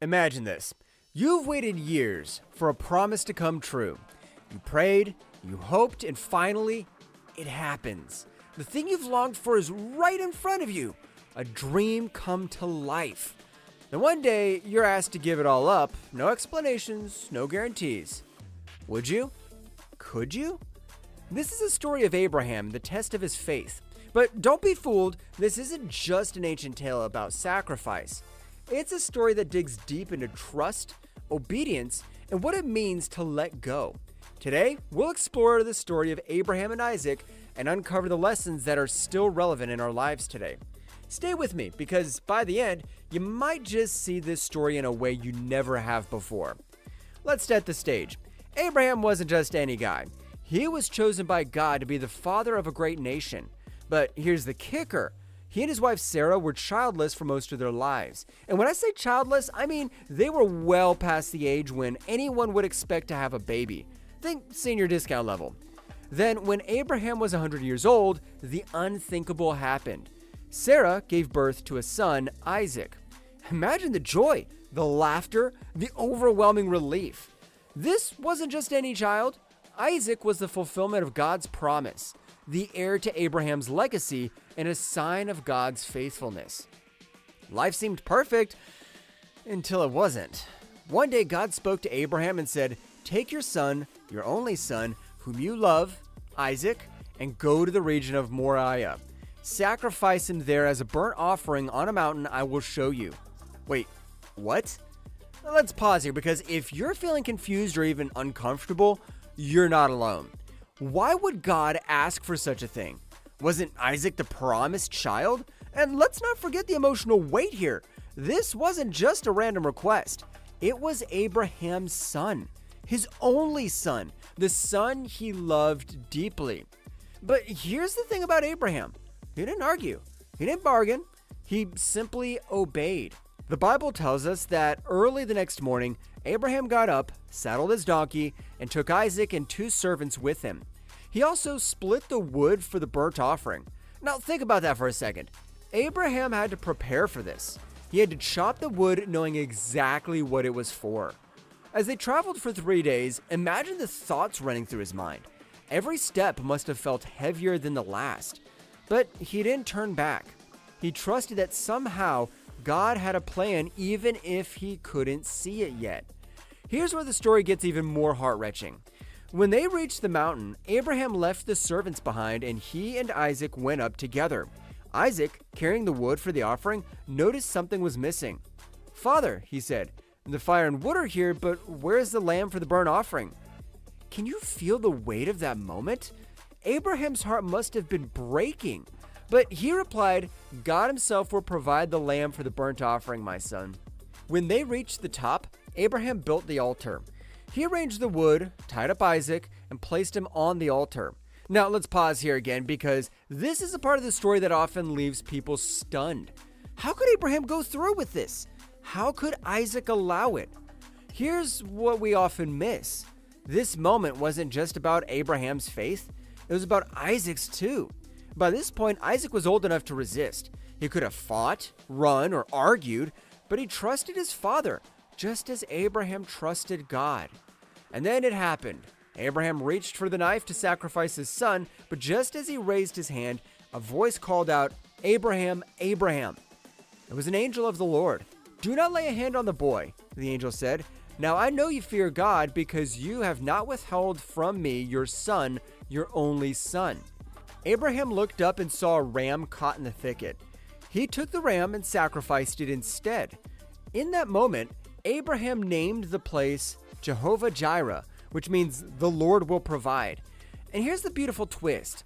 Imagine this. You've waited years for a promise to come true. You prayed, you hoped, and finally, it happens. The thing you've longed for is right in front of you. A dream come to life. Then one day, you're asked to give it all up. No explanations, no guarantees. Would you? Could you? This is a story of Abraham, the test of his faith. But don't be fooled, this isn't just an ancient tale about sacrifice. It's a story that digs deep into trust, obedience, and what it means to let go. Today, we'll explore the story of Abraham and Isaac and uncover the lessons that are still relevant in our lives today. Stay with me, because by the end, you might just see this story in a way you never have before. Let's set the stage. Abraham wasn't just any guy. He was chosen by God to be the father of a great nation. But here's the kicker. He and his wife Sarah were childless for most of their lives. And when I say childless, I mean they were well past the age when anyone would expect to have a baby. Think senior discount level. Then when Abraham was 100 years old, the unthinkable happened. Sarah gave birth to a son, Isaac. Imagine the joy, the laughter, the overwhelming relief. This wasn't just any child. Isaac was the fulfillment of God's promise, the heir to Abraham's legacy, and a sign of God's faithfulness. Life seemed perfect until it wasn't. One day God spoke to Abraham and said, "Take your son, your only son, whom you love, Isaac, and go to the region of Moriah. Sacrifice him there as a burnt offering on a mountain I will show you." Wait, what? Let's pause here, because if you're feeling confused or even uncomfortable, you're not alone. Why would God ask for such a thing? Wasn't Isaac the promised child? And let's not forget the emotional weight here. This wasn't just a random request. It was Abraham's son, his only son, the son he loved deeply. But here's the thing about Abraham. He didn't argue. He didn't bargain. He simply obeyed. The Bible tells us that early the next morning, Abraham got up, saddled his donkey, and took Isaac and 2 servants with him. He also split the wood for the burnt offering. Now think about that for a second. Abraham had to prepare for this. He had to chop the wood knowing exactly what it was for. As they traveled for 3 days, imagine the thoughts running through his mind. Every step must have felt heavier than the last. But he didn't turn back. He trusted that somehow God had a plan even if he couldn't see it yet. Here's where the story gets even more heart-wrenching. When they reached the mountain, Abraham left the servants behind and he and Isaac went up together. Isaac, carrying the wood for the offering, noticed something was missing. "Father," he said, "the fire and wood are here, but where's the lamb for the burnt offering?" Can you feel the weight of that moment? Abraham's heart must have been breaking. But he replied, "God himself will provide the lamb for the burnt offering, my son." When they reached the top, Abraham built the altar. He arranged the wood, tied up Isaac, and placed him on the altar. Now let's pause here again, because this is a part of the story that often leaves people stunned. How could Abraham go through with this? How could Isaac allow it? Here's what we often miss. This moment wasn't just about Abraham's faith. It was about Isaac's too. By this point, Isaac was old enough to resist. He could have fought, run, or argued, but he trusted his father, just as Abraham trusted God. And then it happened. Abraham reached for the knife to sacrifice his son, but just as he raised his hand, a voice called out, "Abraham, Abraham." It was an angel of the Lord. "Do not lay a hand on the boy," the angel said. "Now I know you fear God, because you have not withheld from me your son, your only son." Abraham looked up and saw a ram caught in the thicket. He took the ram and sacrificed it instead. In that moment, Abraham named the place Jehovah-Jireh, which means the Lord will provide. And here's the beautiful twist.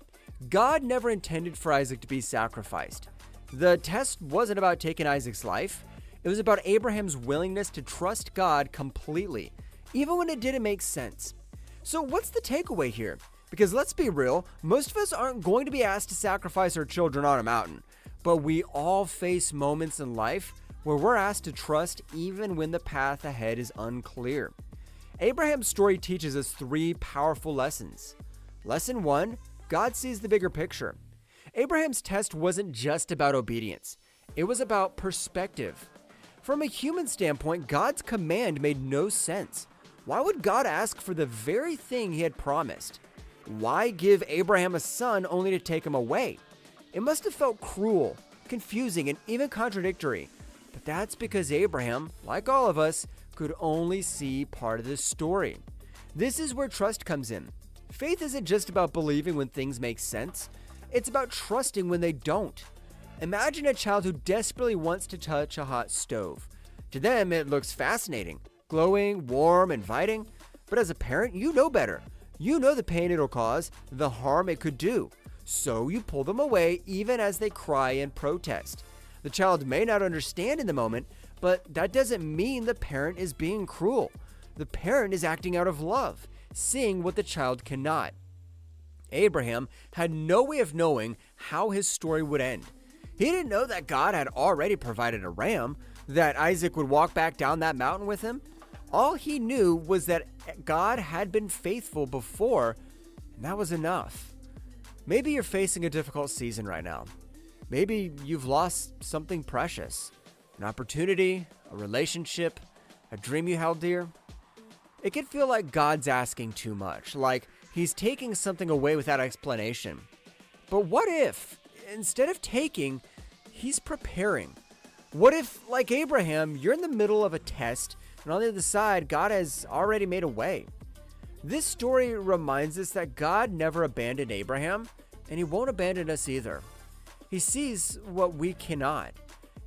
God never intended for Isaac to be sacrificed. The test wasn't about taking Isaac's life. It was about Abraham's willingness to trust God completely, even when it didn't make sense. So what's the takeaway here? Because let's be real, most of us aren't going to be asked to sacrifice our children on a mountain. But we all face moments in life where we're asked to trust even when the path ahead is unclear. Abraham's story teaches us 3 powerful lessons. Lesson 1, God sees the bigger picture. Abraham's test wasn't just about obedience. It was about perspective. From a human standpoint, God's command made no sense. Why would God ask for the very thing he had promised? Why give Abraham a son only to take him away? It must have felt cruel, confusing, and even contradictory. But that's because Abraham, like all of us, could only see part of this story. This is where trust comes in. Faith isn't just about believing when things make sense. It's about trusting when they don't. Imagine a child who desperately wants to touch a hot stove. To them, it looks fascinating, glowing, warm, inviting. But as a parent, you know better. You know the pain it'll cause, the harm it could do. So you pull them away even as they cry and protest. The child may not understand in the moment, but that doesn't mean the parent is being cruel. The parent is acting out of love, seeing what the child cannot. Abraham had no way of knowing how his story would end. He didn't know that God had already provided a ram, that Isaac would walk back down that mountain with him. All he knew was that God had been faithful before, and that was enough. Maybe you're facing a difficult season right now. Maybe you've lost something precious, an opportunity, a relationship, a dream you held dear. It can feel like God's asking too much, like he's taking something away without explanation. But what if, instead of taking, he's preparing? What if, like Abraham, you're in the middle of a test, and on the other side, God has already made a way? This story reminds us that God never abandoned Abraham, and he won't abandon us either. He sees what we cannot.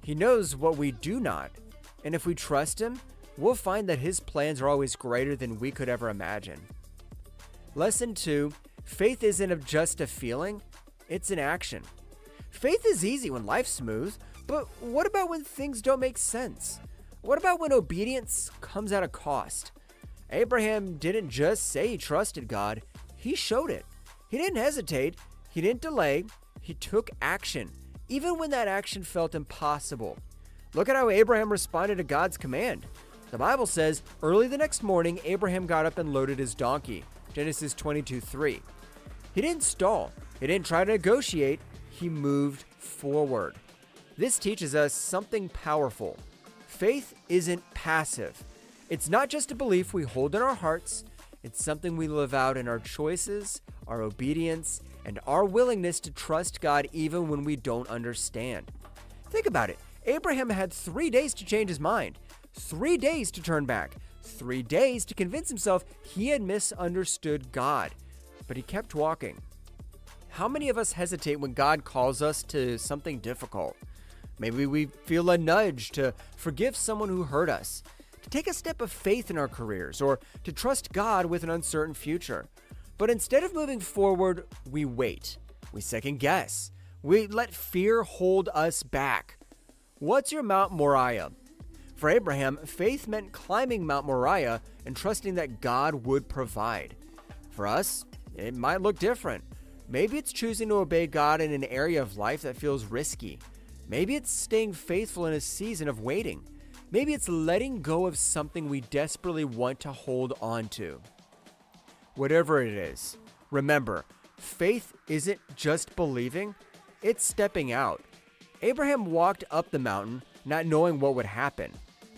He knows what we do not. And if we trust him, we'll find that his plans are always greater than we could ever imagine. Lesson 2, faith isn't just a feeling, it's an action. Faith is easy when life's smooth, but what about when things don't make sense? What about when obedience comes at a cost? Abraham didn't just say he trusted God, he showed it. He didn't hesitate, he didn't delay, he took action, even when that action felt impossible. Look at how Abraham responded to God's command. The Bible says, early the next morning, Abraham got up and loaded his donkey. Genesis 22:3. He didn't stall. He didn't try to negotiate. He moved forward. This teaches us something powerful. Faith isn't passive. It's not just a belief we hold in our hearts. It's something we live out in our choices, our obedience, and our willingness to trust God even when we don't understand. Think about it. Abraham had 3 days to change his mind, 3 days to turn back, 3 days to convince himself he had misunderstood God. But he kept walking. How many of us hesitate when God calls us to something difficult? Maybe we feel a nudge to forgive someone who hurt us, to take a step of faith in our careers, or to trust God with an uncertain future. But instead of moving forward, we wait. We second guess. We let fear hold us back. What's your Mount Moriah? For Abraham, faith meant climbing Mount Moriah and trusting that God would provide. For us, it might look different. Maybe it's choosing to obey God in an area of life that feels risky. Maybe it's staying faithful in a season of waiting. Maybe it's letting go of something we desperately want to hold on to. Whatever it is, remember, faith isn't just believing, it's stepping out. Abraham walked up the mountain not knowing what would happen.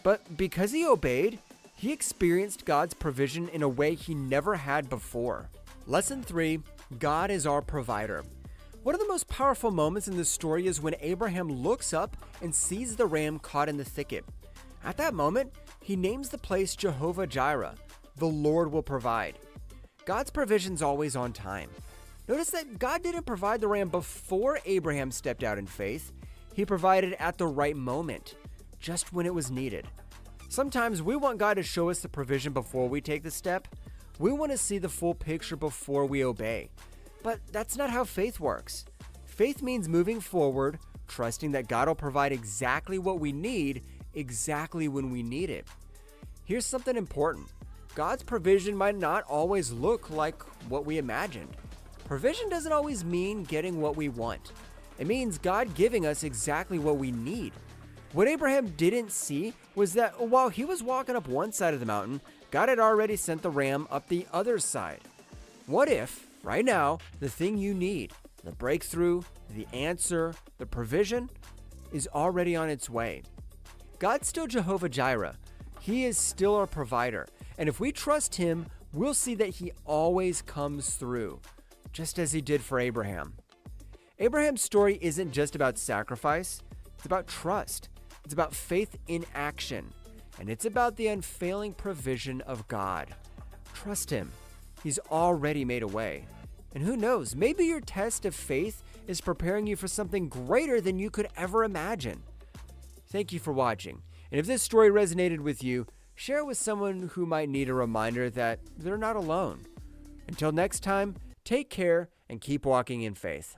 But because he obeyed, he experienced God's provision in a way he never had before. Lesson 3, God is our provider. One of the most powerful moments in this story is when Abraham looks up and sees the ram caught in the thicket. At that moment, he names the place Jehovah Jireh, the Lord will provide. God's provision's always on time. Notice that God didn't provide the ram before Abraham stepped out in faith. He provided at the right moment, just when it was needed. Sometimes we want God to show us the provision before we take the step. We want to see the full picture before we obey. But that's not how faith works. Faith means moving forward, trusting that God will provide exactly what we need, exactly when we need it. Here's something important. God's provision might not always look like what we imagined. Provision doesn't always mean getting what we want. It means God giving us exactly what we need. What Abraham didn't see was that while he was walking up one side of the mountain, God had already sent the ram up the other side. What if, right now, the thing you need, the breakthrough, the answer, the provision, is already on its way? God's still Jehovah Jireh. He is still our provider. And if we trust him, we'll see that he always comes through, just as he did for Abraham. Abraham's story isn't just about sacrifice. It's about trust. It's about faith in action. And it's about the unfailing provision of God. Trust him. He's already made a way. And who knows, maybe your test of faith is preparing you for something greater than you could ever imagine. Thank you for watching. And if this story resonated with you, share it with someone who might need a reminder that they're not alone. Until next time, take care and keep walking in faith.